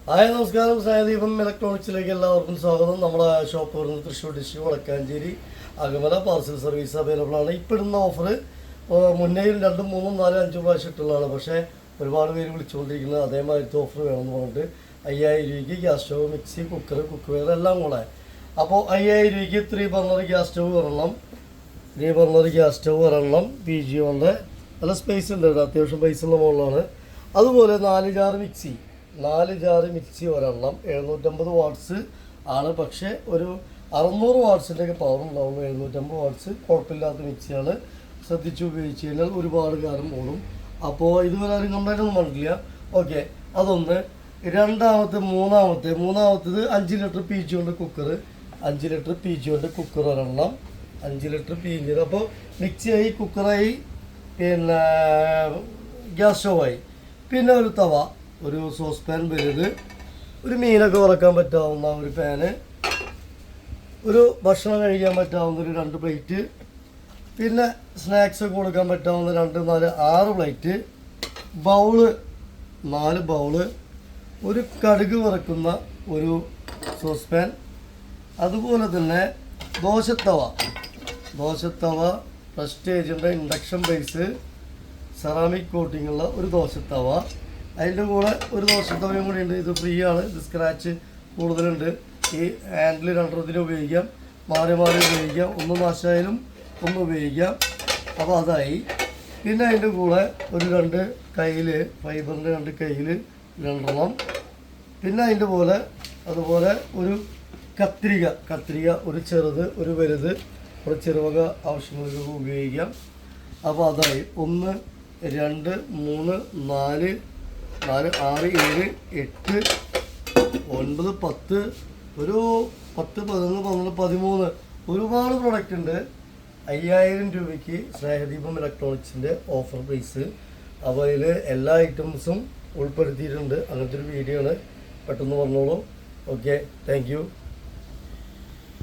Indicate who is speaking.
Speaker 1: Hi നമസ്കാരം. സ്നേഹദീപം ഇലക്ട്രോണിക്സിലേക്ക് എല്ലാവർക്കും സ്വാഗതം. നമ്മുടെ ഷോപ്പ് വരുന്നത് Thrissur district Vadakkanchery Akamala parcel service available ആണ്. ഇപ്പോൾ ഇടുന്ന ഓഫർ മുന്നേയും 2, 3, 4, 5 പ്രാവശ്യം ഇട്ടുള്ളതാണ്. പക്ഷേ ഒരുപാട് പേര് വിളിച്ചുകൊണ്ടിരിക്കുന്നത് അതേമാതിരത്തെ ഓഫർ വേണമെന്ന് പറഞ്ഞിട്ട് 5000 രൂപയ്ക്ക് gas stove, mixie, cook wear എല്ലാം കൂടെ. അപ്പോൾ 5000 രൂപയ്ക്ക് 3 ബർണർ ഗ്യാസ് സ്റ്റവ് ഒരെണ്ണം, PG1 നല്ല സ്പേസ് ഉണ്ട്, അത്യാവശ്യം പൈസ ഉള്ള മുകളിലാണ്. അതുപോലെ 4 ജാർ മിക്സി ഒരെണ്ണം 750 വാട്ട്സ് ആണ്. പക്ഷേ ഒരു 600 വാട്ട്സിൻ്റെ ഒക്കെ പവർ ഉണ്ടാവും. 750 വാട്ട്സ് കുഴപ്പമില്ലാത്ത മിക്സിയാണ്. ശ്രദ്ധിച്ച് ഉപയോഗിച്ച് കഴിഞ്ഞാൽ ഒരുപാട് കാലം ഓടും. അപ്പോൾ ഇതുവരെ ആരും കംപ്ലൈൻ്റ് ഒന്നും പറഞ്ഞിട്ടില്ല. ഓക്കെ, അതൊന്ന്. മൂന്നാമത്തേത് 5 litre PG1 cooker, 5 litre PG1 cooker ഒരെണ്ണം, 5 ലിറ്റർ PG. അപ്പോൾ മിക്സിയായി, കുക്കറായി, പിന്നെ ഗ്യാസ് സ്റ്റവായി. പിന്നെ ഒരു തവ, ഒരു സോസ് പാൻ വലുത്, ഒരു മീനൊക്കെ വറക്കാൻ പറ്റാവുന്ന ഒരു പാന്, ഒരു ഭക്ഷണം കഴിക്കാൻ പറ്റാവുന്ന ഒരു 2 പ്ലേറ്റ്, പിന്നെ സ്നാക്സ് ഒക്കെ കൊടുക്കാൻ പറ്റാവുന്ന 2, 4, 6 പ്ലേറ്റ്, 4 ബൗള്, ഒരു കടുക് വറക്കുന്ന ഒരു സോസ് പാൻ, അതുപോലെ തന്നെ ദോശത്തവ പ്രസ്റ്റേജിൻ്റെ ഇൻഡക്ഷൻ ബേസ് സെറാമിക് കോട്ടിങ്ങുള്ള ഒരു ദോശത്തവ. അതിൻ്റെ കൂടെ ഒരു ദോശത്തവയും കൂടി ഉണ്ട്. ഇത് ഫ്രീ ആണ്. ഇത് സ്ക്രാച്ച് കൂടുതലുണ്ട്. ഈ ഹാൻഡിൽ 2 ഉപയോഗിക്കാം, മാറി ഉപയോഗിക്കാം. ഒന്ന് നാശമായാലും ഒന്ന് ഉപയോഗിക്കാം. അപ്പോൾ അതായി. പിന്നെ അതിൻ്റെ കൂടെ ഒരു 2 കയ്യിൽ, ഫൈബറിൻ്റെ 2 കയ്യിൽ 2 പിന്നെ അതിൻ്റെ അതുപോലെ ഒരു കത്രിക, ഒരു ചെറുത്, ഒരു വലുത്, ഒരു ചെറുവക ആവശ്യങ്ങൾക്ക് ഉപയോഗിക്കാം. അപ്പോൾ അതായി. 1, 2, 3, 4, 6, 7, 8, 9, 10, ഒരു 10, 11, 12, 13 ഒരുപാട് പ്രൊഡക്റ്റ് ഉണ്ട്. 5000 രൂപയ്ക്ക് സ്നേഹദീപം ഇലക്ട്രോണിക്സിൻ്റെ ഓഫർ പ്രൈസ്. അപ്പോൾ അതിൽ എല്ലാ ഐറ്റംസും ഉൾപ്പെടുത്തിയിട്ടുണ്ട്. അങ്ങനത്തെ ഒരു വീഡിയോ ആണ്. പെട്ടെന്ന് പറഞ്ഞോളൂ. Okay, thank you.